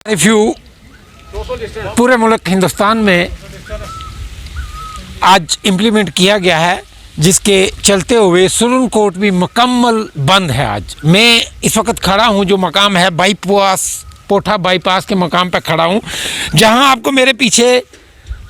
Curfew पूरे मुल्क हिंदुस्तान में आज इम्प्लीमेंट किया गया है, जिसके चलते हुए सुरन कोर्ट भी मुकम्मल बंद है। आज मैं इस वक्त खड़ा हूं, जो मकाम है बाईपास, पोठा बाईपास के मकाम पर खड़ा हूं, जहां आपको मेरे पीछे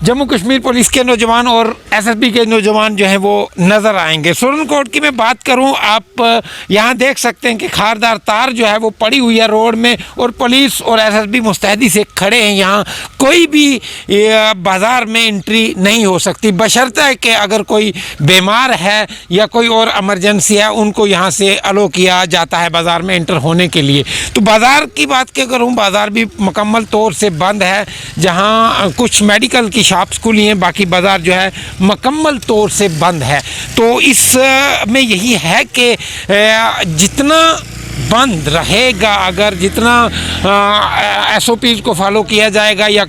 जम्मू कश्मीर पुलिस के नौजवान और एसएसबी के नौजवान जो हैं वो नज़र आएंगे। सुरन कोर्ट की मैं बात करूं, आप यहां देख सकते हैं कि खारदार तार जो है वो पड़ी हुई है रोड में, और पुलिस और एसएसबी मुस्तैदी से खड़े हैं। यहां कोई भी बाज़ार में एंट्री नहीं हो सकती, बशर्ते कि अगर कोई बीमार है या कोई और इमरजेंसी है, उनको यहां से अलो किया जाता है बाज़ार में एंटर होने के लिए। तो बाज़ार की बात करूँ, बाज़ार भी मुकम्मल तौर से बंद है। जहाँ कुछ मेडिकल की शॉप्स खुली हैं, बाकी बाज़ार जो है मुकम्मल तौर से बंद है। तो इस में यही है कि जितना बंद रहेगा, अगर जितना एसओपीज़ को फॉलो किया जाएगा या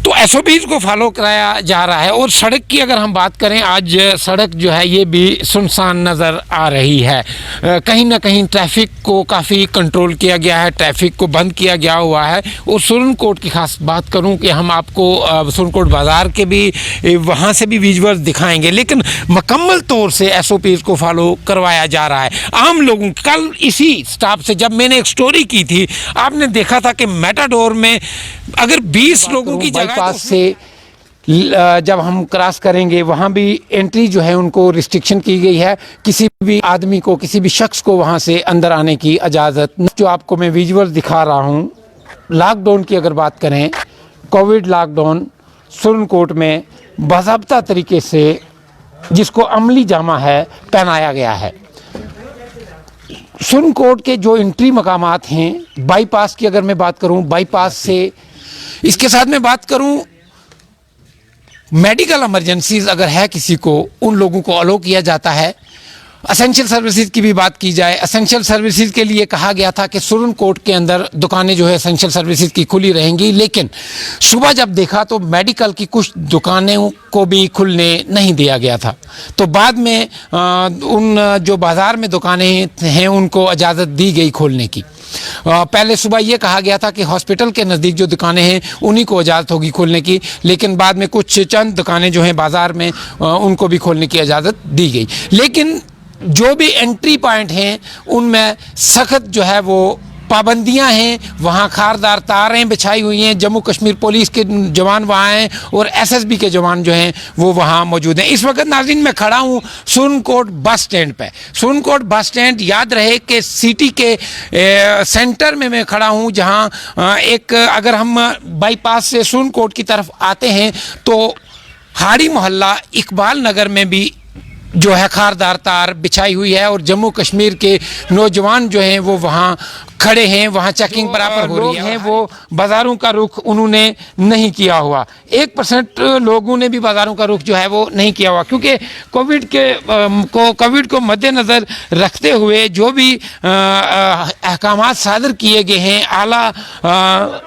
तो एसओपीज़ को फॉलो कराया जा रहा है। और सड़क की अगर हम बात करें, आज सड़क जो है ये भी सुनसान नज़र आ रही है। कहीं ना कहीं ट्रैफिक को काफ़ी कंट्रोल किया गया है, ट्रैफिक को बंद किया गया हुआ है। और सुरन कोर्ट की ख़ास बात करूं कि हम आपको सुरन कोर्ट बाज़ार के भी वहाँ से भी विजुअल्स दिखाएंगे, लेकिन मुकम्मल तौर से एसओपीज़ को फॉलो करवाया जा रहा है। आम लोगों, कल इसी स्टाफ से जब मैंने एक स्टोरी की थी, आपने देखा था कि मेटाडोर में अगर 20 लोगों की बाईपास से जब हम क्रॉस करेंगे, वहाँ भी एंट्री जो है उनको रिस्ट्रिक्शन की गई है। किसी भी आदमी को, किसी भी शख्स को वहाँ से अंदर आने की इजाज़त। जो आपको मैं विजुअल दिखा रहा हूँ, लॉकडाउन की अगर बात करें, कोविड लॉकडाउन सुरन कोर्ट में बाज़ाब्ता तरीके से जिसको अमली जामा है पहनाया गया है। सुरन कोर्ट के जो एंट्री मकामात हैं, बाईपास की अगर मैं बात करूँ, बाईपास से इसके साथ मैं बात करूं, मेडिकल इमरजेंसीज अगर है किसी को, उन लोगों को अलो किया जाता है। असेंशियल सर्विसेज की भी बात की जाए, असेंशियल सर्विसेज के लिए कहा गया था कि सुरन कोर्ट के अंदर दुकानें जो है असेंशियल सर्विसेज की खुली रहेंगी, लेकिन सुबह जब देखा तो मेडिकल की कुछ दुकानों को भी खुलने नहीं दिया गया था। तो बाद में उन जो बाज़ार में दुकानें हैं उनको इजाज़त दी गई खोलने की। पहले सुबह ये कहा गया था कि हॉस्पिटल के नज़दीक जो दुकानें हैं उन्हीं को इजाज़त होगी खोलने की, लेकिन बाद में कुछ चंद दुकानें जो हैं बाज़ार में उनको भी खोलने की इजाज़त दी गई। लेकिन जो भी एंट्री पॉइंट हैं उनमें सख्त जो है वो पाबंदियां हैं। वहाँ खारदार तारें बिछाई हुई हैं। जम्मू कश्मीर पुलिस के जवान वहाँ हैं और एसएसबी के जवान जो हैं वो वहाँ मौजूद हैं। इस वक्त नाज़रीन मैं खड़ा हूँ सुरन कोर्ट बस स्टैंड पे। सुरन कोर्ट बस स्टैंड, याद रहे कि सिटी के सेंटर में मैं खड़ा हूँ, जहाँ एक अगर हम बाईपास से सुरन कोर्ट की तरफ आते हैं तो हाड़ी मोहल्ला इकबाल नगर में भी जो है खारदार तार बिछाई हुई है, और जम्मू कश्मीर के नौजवान जो हैं वो वहाँ खड़े हैं। वहाँ चेकिंग बराबर हो रही है। वो बाज़ारों का रुख उन्होंने नहीं किया हुआ। 1% लोगों ने भी बाज़ारों का रुख जो है वो नहीं किया हुआ, क्योंकि कोविड को मद्देनज़र रखते हुए जो भी अहकामात सादर किए गए हैं आला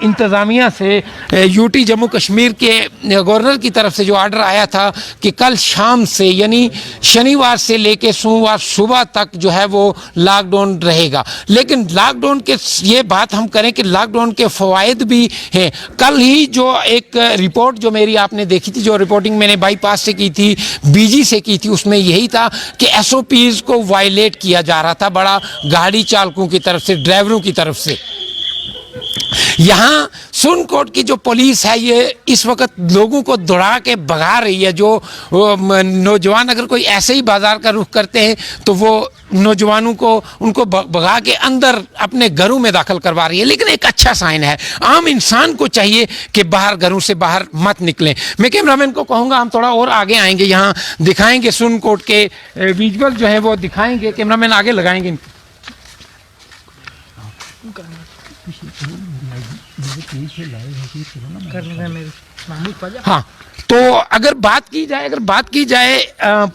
इंतज़ामिया से, यूटी जम्मू कश्मीर के गवर्नर की तरफ से जो आर्डर आया था कि कल शाम से यानी शनिवार से लेकर सोमवार सुबह तक जो है वो लॉकडाउन रहेगा। लेकिन लॉकडाउन के ये बात हम करें कि लॉकडाउन के फ़वाइद भी हैं। कल ही जो एक रिपोर्ट जो मेरी आपने देखी थी, जो रिपोर्टिंग मैंने बाईपास से की थी, बीजी से की थी, उसमें यही था कि एसओपीज़ को वायलेट किया जा रहा था बड़ा गाड़ी चालकों की तरफ से, ड्राइवरों की तरफ से। यहाँ सुरन कोर्ट की जो पुलिस है ये इस वक्त लोगों को दौड़ा के भगा रही है। जो नौजवान अगर कोई ऐसे ही बाज़ार का रुख करते हैं तो वो नौजवानों को उनको भगा के अंदर अपने घरों में दाखिल करवा रही है। लेकिन एक अच्छा साइन है, आम इंसान को चाहिए कि बाहर, घरों से बाहर मत निकलें। मैं कैमरामैन को कहूँगा हम थोड़ा और आगे आएंगे, यहाँ दिखाएंगे सुरन कोर्ट के विजुअल जो है वो दिखाएंगे। कैमरामैन आगे लगाएंगे। हाँ, तो अगर बात की जाए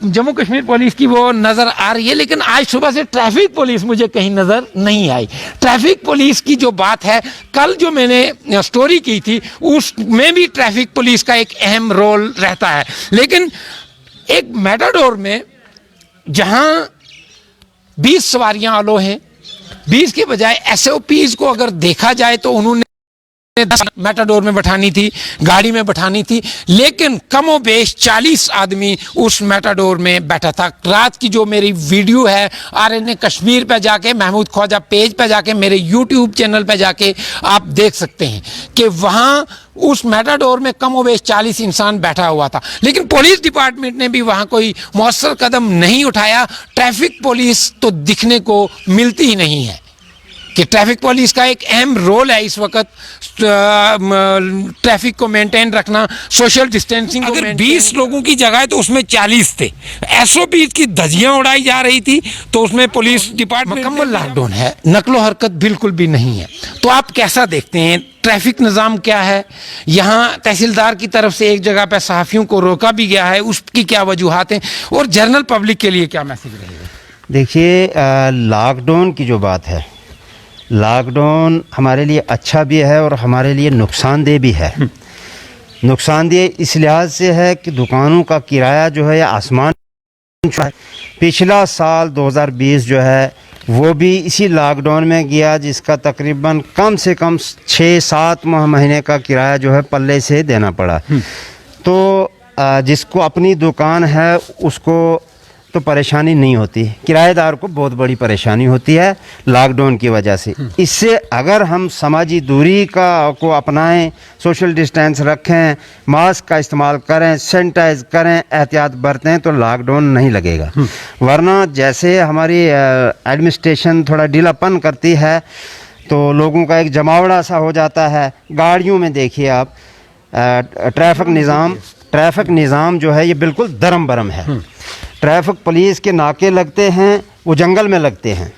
जम्मू कश्मीर पुलिस की, वो नज़र आ रही है। लेकिन आज सुबह से ट्रैफिक पुलिस मुझे कहीं नज़र नहीं आई। ट्रैफिक पुलिस की जो बात है, कल जो मैंने स्टोरी की थी उसमें भी ट्रैफिक पुलिस का एक अहम रोल रहता है। लेकिन एक मेटाडोर में जहाँ 20 सवारियाँ अलो हैं, 20 के बजाय एसओपीज़ को अगर देखा जाए तो उन्होंने 10 मेटाडोर में बैठानी थी, गाड़ी में बैठानी थी, लेकिन कमोबेश 40 आदमी उस मेटाडोर में बैठा था। रात की जो मेरी वीडियो है RNA कश्मीर पे जाके, महमूद ख्वाजा पेज पे जाके, मेरे यूट्यूब चैनल पे जाके आप देख सकते हैं कि वहाँ उस मेटाडोर में कमोबेश 40 इंसान बैठा हुआ था, लेकिन पुलिस डिपार्टमेंट ने भी वहाँ कोई मौसर कदम नहीं उठाया। ट्रैफिक पुलिस तो दिखने को मिलती ही नहीं है कि ट्रैफिक पुलिस का एक अहम रोल है इस वक्त ट्रैफिक को मेंटेन रखना, सोशल डिस्टेंसिंग। अगर 20 लोगों की जगह है तो उसमें 40 थे। SOP की धज्जियां उड़ाई जा रही थी तो उसमें पुलिस डिपार्टमेंट मुकम्मल लॉकडाउन है, नकलो हरकत बिल्कुल भी नहीं है। तो आप कैसा देखते हैं, ट्रैफिक निज़ाम क्या है? यहाँ तहसीलदार की तरफ से एक जगह पर सहाफ़ियों को रोका भी गया है, उसकी क्या वजूहात हैं और जनरल पब्लिक के लिए क्या मैसेज रहेगा? देखिए, लॉकडाउन की जो बात है, लॉकडाउन हमारे लिए अच्छा भी है और हमारे लिए नुकसानदेह भी है। नुकसानदेह इस लिहाज से है कि दुकानों का किराया जो है आसमान छू है। पिछला साल 2020 जो है वो भी इसी लॉकडाउन में गया, जिसका तकरीबन कम से कम 6-7 महीने का किराया जो है पल्ले से देना पड़ा। तो जिसको अपनी दुकान है उसको तो परेशानी नहीं होती, किराएदार को बहुत बड़ी परेशानी होती है लॉकडाउन की वजह से। इससे अगर हम समाजी दूरी को अपनाएं, सोशल डिस्टेंस रखें, मास्क का इस्तेमाल करें, सैनिटाइज करें, एहतियात बरतें तो लॉकडाउन नहीं लगेगा। वरना जैसे हमारी एडमिनिस्ट्रेशन थोड़ा ढीलापन करती है तो लोगों का एक जमावड़ा सा हो जाता है। गाड़ियों में देखिए आप, ट्रैफिक निज़ाम जो है ये बिल्कुल दरम बरम है। ट्रैफिक पुलिस के नाके लगते हैं, वो जंगल में लगते हैं।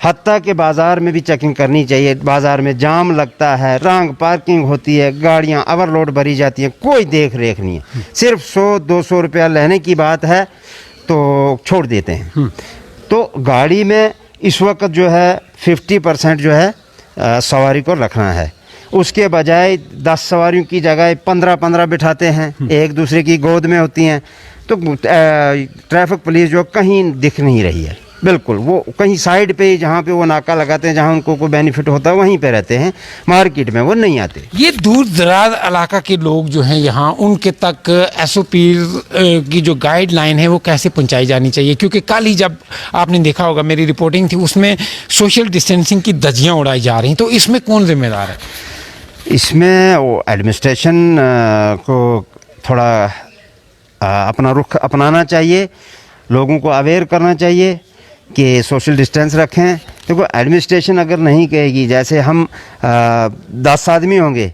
हत्ता के बाज़ार में भी चेकिंग करनी चाहिए। बाज़ार में जाम लगता है, रंग पार्किंग होती है, गाड़ियां ओवरलोड भरी जाती हैं, कोई देख रेख नहीं है। सिर्फ 100-200 रुपया लेने की बात है तो छोड़ देते हैं। तो गाड़ी में इस वक्त जो है 50% जो है सवारी को रखना है। उसके बजाय 10 सवारियों की जगह 15-15 बिठाते हैं, एक दूसरे की गोद में होती हैं। तो ट्रैफिक पुलिस जो कहीं दिख नहीं रही है, बिल्कुल वो कहीं साइड पे जहाँ पे वो नाका लगाते हैं, जहाँ उनको कोई बेनिफिट होता है वहीं पे रहते हैं, मार्केट में वो नहीं आते। ये दूर दराज इलाका के लोग जो हैं यहाँ, उनके तक SOP की जो गाइडलाइन है वो कैसे पहुँचाई जानी चाहिए? क्योंकि कल ही जब आपने देखा होगा मेरी रिपोर्टिंग थी, उसमें सोशल डिस्टेंसिंग की धज्जियाँ उड़ाई जा रही हैं, तो इसमें कौन जिम्मेदार है? इसमें वो एडमिनिस्ट्रेशन को थोड़ा अपना रुख अपनाना चाहिए, लोगों को अवेयर करना चाहिए कि सोशल डिस्टेंस रखें। देखो, एडमिनिस्ट्रेशन अगर नहीं कहेगी, जैसे हम 10 आदमी होंगे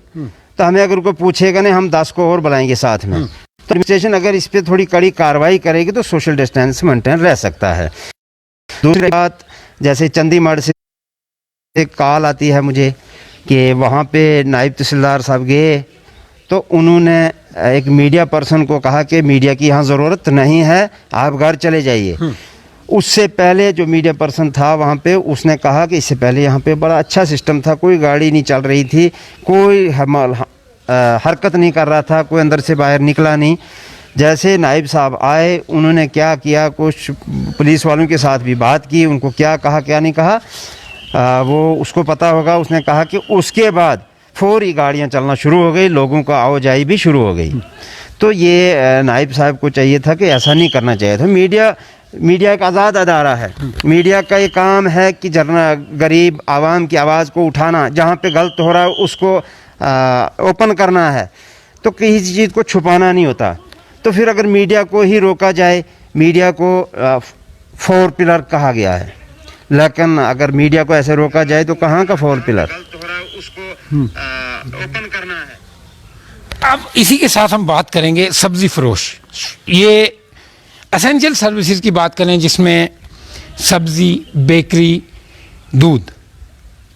तो हमें अगर कोई पूछेगा नहीं, हम 10 को और बुलाएंगे साथ में। तो एडमिनिस्ट्रेशन अगर इस पर थोड़ी कड़ी कार्रवाई करेगी तो सोशल डिस्टेंस मेंटेन रह सकता है। दूसरी बात, जैसे चंडीगढ़ से कॉल आती है मुझे कि वहाँ पे नायब तहसीलदार साहब गए तो उन्होंने एक मीडिया पर्सन को कहा कि मीडिया की यहाँ ज़रूरत नहीं है, आप घर चले जाइए। उससे पहले जो मीडिया पर्सन था वहाँ पे, उसने कहा कि इससे पहले यहाँ पे बड़ा अच्छा सिस्टम था, कोई गाड़ी नहीं चल रही थी, कोई हरकत नहीं कर रहा था, कोई अंदर से बाहर निकला नहीं। जैसे नायब साहब आए, उन्होंने क्या किया, कुछ पुलिस वालों के साथ भी बात की, उनको क्या कहा क्या नहीं कहा वो उसको पता होगा। उसने कहा कि उसके बाद फौरी गाड़ियां चलना शुरू हो गई, लोगों का आवाजाही भी शुरू हो गई। तो ये नायब साहब को चाहिए था कि ऐसा नहीं करना चाहिए था। मीडिया एक आज़ाद अदारा है, मीडिया का ये काम है कि गरीब आवाम की आवाज़ को उठाना, जहाँ पे गलत हो रहा है उसको ओपन करना है, तो किसी चीज़ को छुपाना नहीं होता। तो फिर अगर मीडिया को ही रोका जाए, मीडिया को 4 पिलर कहा गया है, लेकिन अगर मीडिया को ऐसे रोका जाए तो कहाँ का 4 पिलर? गलत हो रहा है उसको ओपन करना है। अब इसी के साथ हम बात करेंगे सब्जी फरोश। ये एसेंशियल सर्विसेज की बात करें जिसमें सब्जी, बेकरी, दूध।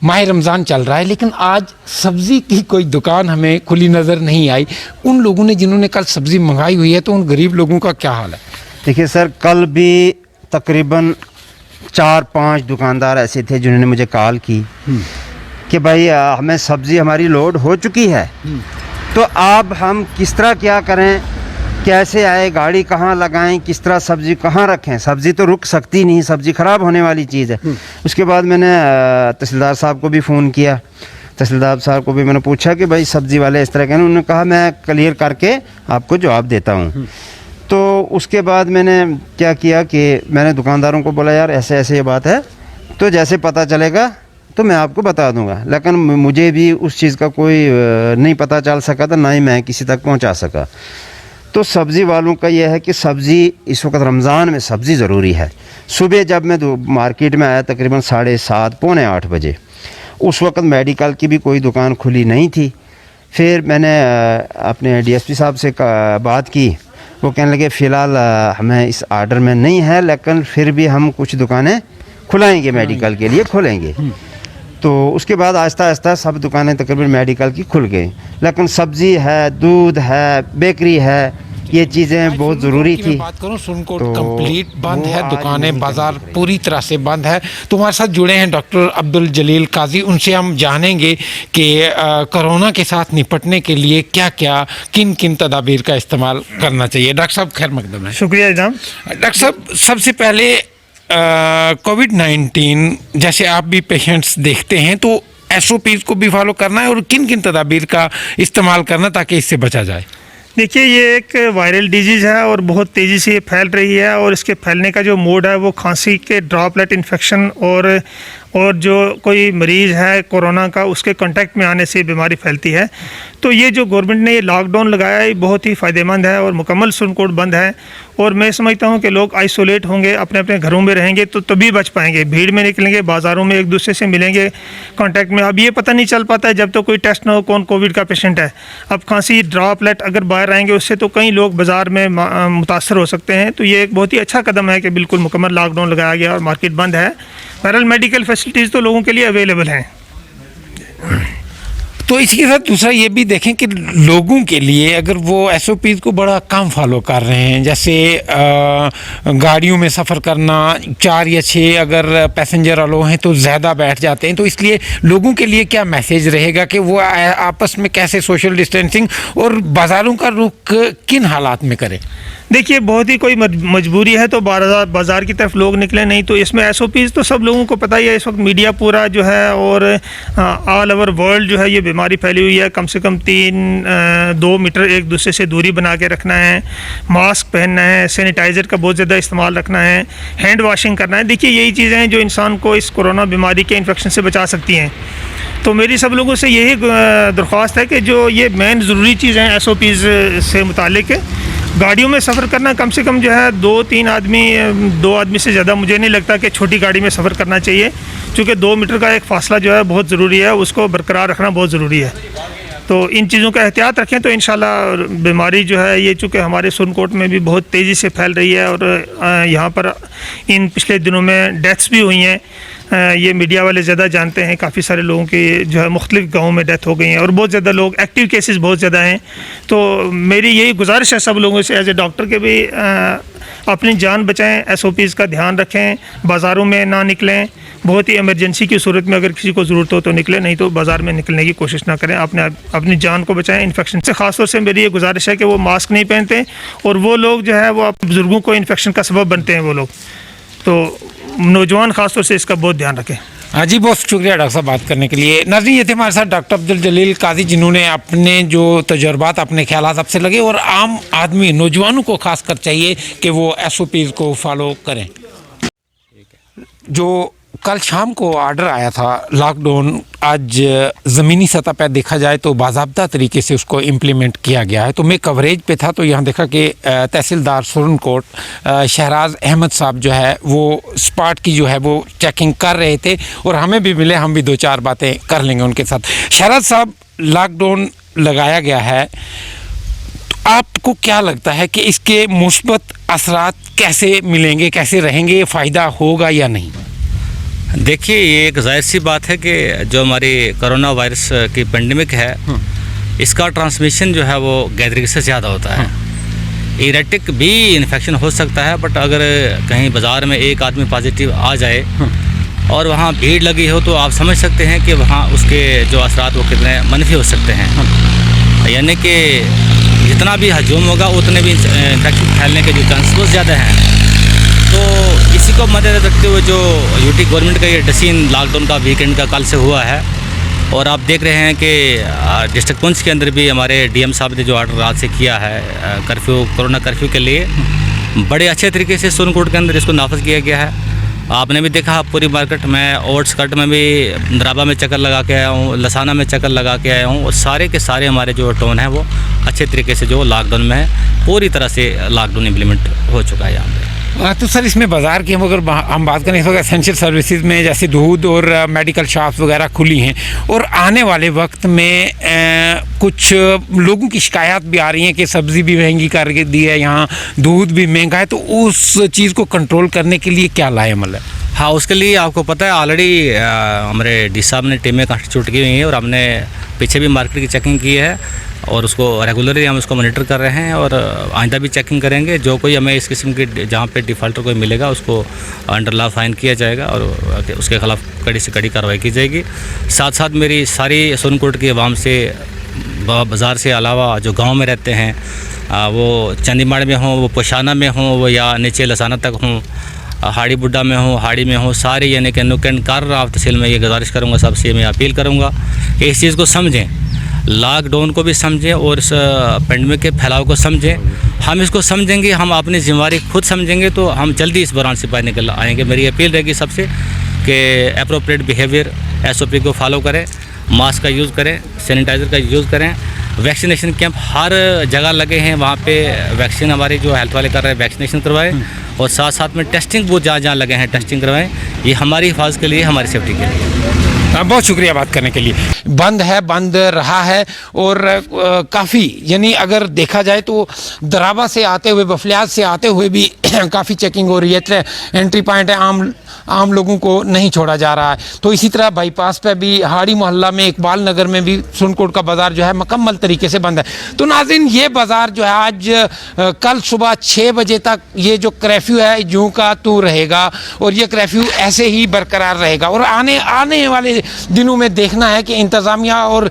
माह रमज़ान चल रहा है लेकिन आज सब्ज़ी की कोई दुकान हमें खुली नज़र नहीं आई। उन लोगों ने जिन्होंने कल सब्ज़ी मंगाई हुई है, तो उन गरीब लोगों का क्या हाल है? देखिए सर, कल भी तकरीबन 4-5 दुकानदार ऐसे थे जिन्होंने मुझे कॉल की कि भाई हमें सब्ज़ी हमारी लोड हो चुकी है, तो अब हम किस तरह क्या करें, कैसे आए, गाड़ी कहाँ लगाएं, किस तरह सब्ज़ी कहाँ रखें। सब्ज़ी तो रुक सकती नहीं, सब्ज़ी ख़राब होने वाली चीज़ है। उसके बाद मैंने तहसीलदार साहब को भी फ़ोन किया, तहसीलदार साहब को भी मैंने पूछा कि भाई सब्ज़ी वाले इस तरह के, उन्होंने कहा मैं क्लियर करके आपको जवाब देता हूँ। तो उसके बाद मैंने क्या किया कि मैंने दुकानदारों को बोला यार ऐसे ऐसे ये बात है, तो जैसे पता चलेगा तो मैं आपको बता दूंगा। लेकिन मुझे भी उस चीज़ का कोई नहीं पता चल सका था, ना ही मैं किसी तक पहुंचा सका। तो सब्ज़ी वालों का यह है कि सब्ज़ी इस वक्त रमज़ान में सब्ज़ी ज़रूरी है। सुबह जब मैं मार्केट में आया तकरीबन 7:30 पौने 8 बजे, उस वक्त मेडिकल की भी कोई दुकान खुली नहीं थी। फिर मैंने अपने डीएसपी साहब से बात की, वो कहने लगे फ़िलहाल हमें इस आर्डर में नहीं है, लेकिन फिर भी हम कुछ दुकानें खुलाएंगे, मेडिकल के लिए खोलेंगे। तो उसके बाद आहिस्ता आहिस्ता सब दुकानें तकरीबन मेडिकल की खुल गई। लेकिन सब्ज़ी है, दूध है, बेकरी है, ये चीज़ें बहुत ज़रूरी थी। बात करूं सुरनकोट कंप्लीट बंद है, दुकानें बाजार पूरी तरह से बंद है। तो हमारे साथ जुड़े हैं डॉक्टर अब्दुल जलील काजी, उनसे हम जानेंगे कि कोरोना के साथ निपटने के लिए क्या क्या किन किन तदाबीर का इस्तेमाल करना चाहिए। डॉक्टर साहब खैर मकदम है। शुक्रिया जनाब। डॉक्टर साहब सबसे पहले कोविड-19 जैसे आप भी पेशेंट्स देखते हैं, तो SOPs को भी फॉलो करना है और किन किन तदाबीर का इस्तेमाल करना ताकि इससे बचा जाए। देखिए ये एक वायरल डिजीज़ है और बहुत तेज़ी से ये फैल रही है, और इसके फैलने का जो मोड है वो खांसी के ड्रॉपलेट इन्फेक्शन और जो कोई मरीज़ है कोरोना का उसके कांटेक्ट में आने से बीमारी फैलती है। तो ये जो गवर्नमेंट ने ये लॉकडाउन लगाया है बहुत ही फ़ायदेमंद है और मुकम्मल सुरनकोट बंद है। और मैं समझता हूँ कि लोग आइसोलेट होंगे, अपने अपने घरों में रहेंगे तो तभी बच पाएंगे। भीड़ में निकलेंगे, बाज़ारों में एक दूसरे से मिलेंगे, कांटेक्ट में। अब ये पता नहीं चल पाता है जब तक तो कोई टेस्ट ना हो कौन कोविड का पेशेंट है। अब खांसी ड्रॉपलेट अगर बाहर आएंगे उससे तो कई लोग बाज़ार में मुतासर हो सकते हैं। तो ये एक बहुत ही अच्छा कदम है कि बिल्कुल मुकम्मल लॉकडाउन लगाया गया और मार्केट बंद है। बहरहाल मेडिकल फैसिलिटीज़ तो लोगों के लिए अवेलेबल हैं। तो इसके साथ दूसरा ये भी देखें कि लोगों के लिए अगर वो SOPs को बड़ा कम फॉलो कर रहे हैं, जैसे गाड़ियों में सफ़र करना 4 या 6 अगर पैसेंजर अलो हैं तो ज़्यादा बैठ जाते हैं, तो इसलिए लोगों के लिए क्या मैसेज रहेगा कि वो आपस में कैसे सोशल डिस्टेंसिंग और बाज़ारों का रुख किन हालात में करें। देखिए बहुत ही कोई मजबूरी है तो बाज़ार की तरफ लोग निकले, नहीं तो इसमें SOPs तो सब लोगों को पता ही है। इस वक्त मीडिया पूरा जो है और ऑल ओवर वर्ल्ड जो है ये बीमारी फैली हुई है। कम से कम 2 मीटर एक दूसरे से दूरी बना के रखना है, मास्क पहनना है, सैनिटाइज़र का बहुत ज़्यादा इस्तेमाल रखना है, हैंड वॉशिंग करना है। देखिए यही चीज़ें हैं जो इंसान को इस कोरोना बीमारी के इन्फेक्शन से बचा सकती हैं। तो मेरी सब लोगों से यही दरख्वास्त है कि जो ये मेन ज़रूरी चीज़ें हैं SOPs से मुतालिक, गाड़ियों में सफ़र करना कम से कम जो है 2 आदमी से ज़्यादा मुझे नहीं लगता कि छोटी गाड़ी में सफ़र करना चाहिए, क्योंकि 2 मीटर का एक फ़ासला जो है बहुत ज़रूरी है, उसको बरकरार रखना बहुत ज़रूरी है। तो इन चीज़ों का एहतियात रखें तो इंशाल्लाह बीमारी जो है ये चूँकि हमारे सुरनकोट में भी बहुत तेज़ी से फैल रही है और यहाँ पर इन पिछले दिनों में डेथ्स भी हुई हैं। ये मीडिया वाले ज़्यादा जानते हैं, काफ़ी सारे लोगों की जो है मुख्तलिफ गाँवों में डेथ हो गई हैं और बहुत ज़्यादा लोग एक्टिव केसेस बहुत ज़्यादा हैं। तो मेरी यही गुजारिश है सब लोगों से एज ए डॉक्टर के भी अपनी जान बचाएं, SOPs का ध्यान रखें, बाज़ारों में ना निकलें, बहुत ही इमरजेंसी की सूरत में अगर किसी को ज़रूरत हो तो निकले, नहीं तो बाज़ार में निकलने की कोशिश ना करें। अपनी जान को बचाएं इन्फेक्शन से। ख़ास तौर से मेरी ये गुजारिश है कि वो मास्क नहीं पहनते और वो लोग जो है वो अपने बुज़ुर्गों को इन्फेक्शन का सबब बनते हैं वो लोग। तो नौजवान ख़ास तौर से इसका बहुत ध्यान रखें। हाँ जी, बहुत शुक्रिया डॉक्टर साहब बात करने के लिए। नाज़रीन ये थे हमारे साथ डॉक्टर अब्दुल जलील काजी, जिन्होंने अपने जो तजुर्बात अपने ख्यालात आपसे लगे और आम आदमी नौजवानों को खास कर चाहिए कि वो SOPs को फॉलो करें। जो कल शाम को ऑर्डर आया था लॉकडाउन, आज ज़मीनी सतह पर देखा जाए तो बाज़ाब्ता तरीके से उसको इम्प्लीमेंट किया गया है। तो मैं कवरेज पे था तो यहाँ देखा कि तहसीलदार सुरनकोट शहराज अहमद साहब जो है वो स्पॉट की जो है वो चेकिंग कर रहे थे और हमें भी मिले, हम भी 2-4 बातें कर लेंगे उनके साथ। शहराज साहब, लॉकडाउन लगाया गया है, तो आपको क्या लगता है कि इसके मुस्बत असरात कैसे मिलेंगे, कैसे रहेंगे, फ़ायदा होगा या नहीं? देखिए ये एक जाहिर सी बात है कि जो हमारी कोरोना वायरस की पेंडेमिक है इसका ट्रांसमिशन जो है वो गैदरिंग से ज़्यादा होता है। इरेटिक भी इन्फेक्शन हो सकता है, बट अगर कहीं बाज़ार में एक आदमी पॉजिटिव आ जाए और वहाँ भीड़ लगी हो तो आप समझ सकते हैं कि वहाँ उसके जो असरात वो कितने मनफी हो सकते हैं। यानी कि जितना भी हजूम होगा उतने भी इन्फेक्शन फैलने के जो चांस बहुत ज़्यादा हैं। तो इसी को मद्देनज़र रखते हुए जो यूटी गवर्नमेंट का ये डिसीजन लॉकडाउन का वीकेंड का कल से हुआ है, और आप देख रहे हैं कि डिस्ट्रिक्ट पुंछ के अंदर भी हमारे डीएम साहब ने जो ऑर्डर आज से किया है कर्फ्यू, कोरोना कर्फ्यू के लिए, बड़े अच्छे तरीके से सोनकोट के अंदर इसको नाफज किया गया है। आपने भी देखा पूरी मार्केट में, आउटस्कर्ट में भी दराबा में चक्कर लगा के आया हूँ, लसाना में चक्कर लगा के आया हूँ, और सारे के सारे हमारे जो टोन है वो अच्छे तरीके से जो लॉकडाउन में है, पूरी तरह से लॉकडाउन इम्प्लीमेंट हो चुका है यहाँ पे। तो सर इसमें बाज़ार की हम अगर हम बात करें, इस वक्त एसेंशियल सर्विसेज में जैसे दूध और मेडिकल शॉप्स वगैरह खुली हैं, और आने वाले वक्त में कुछ लोगों की शिकायत भी आ रही है कि सब्ज़ी भी महंगी कर दी है, यहाँ दूध भी महंगा है, तो उस चीज़ को कंट्रोल करने के लिए क्या लाएमल है? हाँ, उसके लिए आपको पता है ऑलरेडी हमारे डी साहब ने टीमें कॉन्स्टिट्यूट की हुई हैं, और हमने पीछे भी मार्केट की चेकिंग की है, और उसको रेगुलरली हम उसको मॉनिटर कर रहे हैं, और आइंदा भी चेकिंग करेंगे। जो कोई हमें इस किस्म की जहाँ पे डिफ़ॉल्टर कोई मिलेगा उसको अंडर लॉ फाइन किया जाएगा, और उसके खिलाफ कड़ी से कड़ी कार्रवाई की जाएगी। साथ साथ मेरी सारी सोनकोट की आवाम से, बाज़ार से अलावा जो गांव में रहते हैं, वो चंदीमाड़ में हों, वो पोशाना में हों, वो या नीचे लसाना तक हों, हाड़ी बुड्ढा में हो, हाड़ी में हो, सारे यानी कि नुकन कार तहसील में ये गुजारिश करूँगा, सबसे मैं अपील करूँगा कि इस चीज़ को समझें, लॉकडाउन को भी समझें और इस पेंडेमिक के फैलाव को समझें। हम इसको समझेंगे, हम अपनी जिम्मेवारी खुद समझेंगे, तो हम जल्दी इस बहरान से बाहर निकल आएंगे। मेरी अपील रहेगी सबसे कि अप्रोप्रिएट बिहेवियर, SOP को फॉलो करें, मास्क का यूज़ करें, सैनिटाइज़र का यूज़ करें। वैक्सीनेशन कैंप हर जगह लगे हैं, वहाँ पे वैक्सीन हमारे जो हेल्थ वाले कर रहे हैं वैक्सीनेशन करवाएं, और साथ साथ में टेस्टिंग वो जहाँ जहाँ लगे हैं टेस्टिंग करवाएं। ये हमारी हिफाजत के लिए, हमारी सेफ्टी के लिए। बहुत शुक्रिया बात करने के लिए। बंद है, बंद रहा है, और काफ़ी यानी अगर देखा जाए तो दराबा से आते हुए, बफलियात से आते हुए भी काफ़ी चेकिंग हो रही है। एंट्री पॉइंट है, आम लोगों को नहीं छोड़ा जा रहा है। तो इसी तरह बाईपास पे भी, हाड़ी मोहल्ला में, इकबाल नगर में भी सोनकोट का बाज़ार जो है मुकम्मल तरीके से बंद है। तो नाज़रीन, ये बाज़ार जो है आज कल सुबह 6 बजे तक ये जो कर्फ्यू है यूँ का तू रहेगा, और ये कर्फ्यू ऐसे ही बरकरार रहेगा। और आने वाले दिनों में देखना है कि इंतज़ामिया और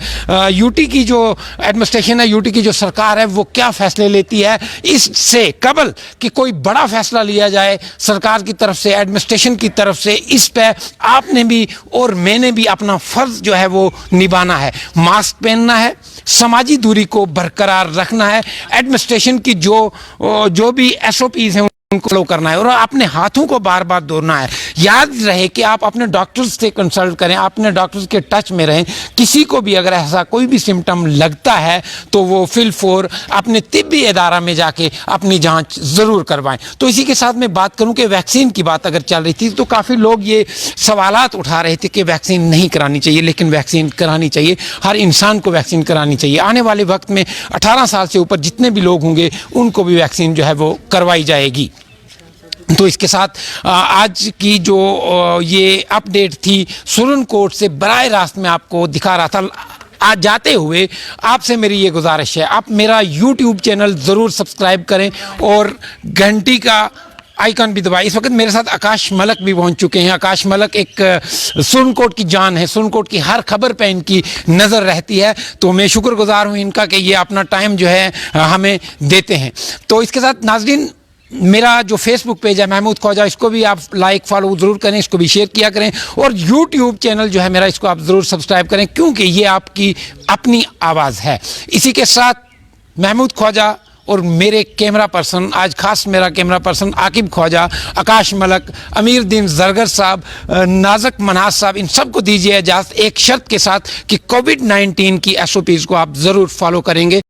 यूटी की जो एडमिनिस्ट्रेशन है, यूटी की जो सरकार है, वो क्या फ़ैसले लेती है। इससे कबल कि कोई बड़ा फ़ैसला लिया जाए सरकार की तरफ से, एडमिनिस्ट्रेशन की तरफ से, इस पे आपने भी और मैंने भी अपना फ़र्ज़ जो है वो निभाना है। मास्क पहनना है, समाजी दूरी को बरकरार रखना है, एडमिनिस्ट्रेशन की जो भी SOPs हैं उनको फॉलो करना है, और अपने हाथों को बार बार धोना है। याद रहे कि आप अपने डॉक्टर्स से कंसल्ट करें, अपने डॉक्टर्स के टच में रहें। किसी को भी अगर ऐसा कोई भी सिम्टम लगता है तो वो फिलफौर अपने तिब्बी इदारा में जाके अपनी जांच ज़रूर करवाएं। तो इसी के साथ मैं बात करूं कि वैक्सीन की बात अगर चल रही थी तो काफ़ी लोग ये सवालात उठा रहे थे कि वैक्सीन नहीं करानी चाहिए, लेकिन वैक्सीन करानी चाहिए। हर इंसान को वैक्सीन करानी चाहिए। आने वाले वक्त में 18 साल से ऊपर जितने भी लोग होंगे उनको भी वैक्सीन जो है वो करवाई जाएगी। तो इसके साथ आज की जो ये अपडेट थी सुरनकोट से बराह रास्त में आपको दिखा रहा था। आज जाते हुए आपसे मेरी ये गुजारिश है, आप मेरा YouTube चैनल ज़रूर सब्सक्राइब करें और घंटी का आइकन भी दबाएं। इस वक्त मेरे साथ आकाश मलक भी पहुंच चुके हैं। आकाश मलक एक सुरनकोट की जान है, सुरनकोट की हर खबर पे इनकी नज़र रहती है, तो मैं शुक्रगुजार हूँ इनका कि ये अपना टाइम जो है हमें देते हैं। तो इसके साथ नाज़रीन, मेरा जो फेसबुक पेज है महमूद ख्वाजा, इसको भी आप लाइक फॉलो ज़रूर करें, इसको भी शेयर किया करें, और यूट्यूब चैनल जो है मेरा, इसको आप ज़रूर सब्सक्राइब करें, क्योंकि ये आपकी अपनी आवाज़ है। इसी के साथ महमूद ख्वाजा और मेरे कैमरा पर्सन, आज खास मेरा कैमरा पर्सन आकिब ख्वाजा, आकाश मलक, अमीर दीन जरगर साहब, नाजक मनाज साहब, इन सबको दीजिए इजाज़त, एक शर्त के साथ कि कोविड-19 की SOPs को आप ज़रूर फॉलो करेंगे।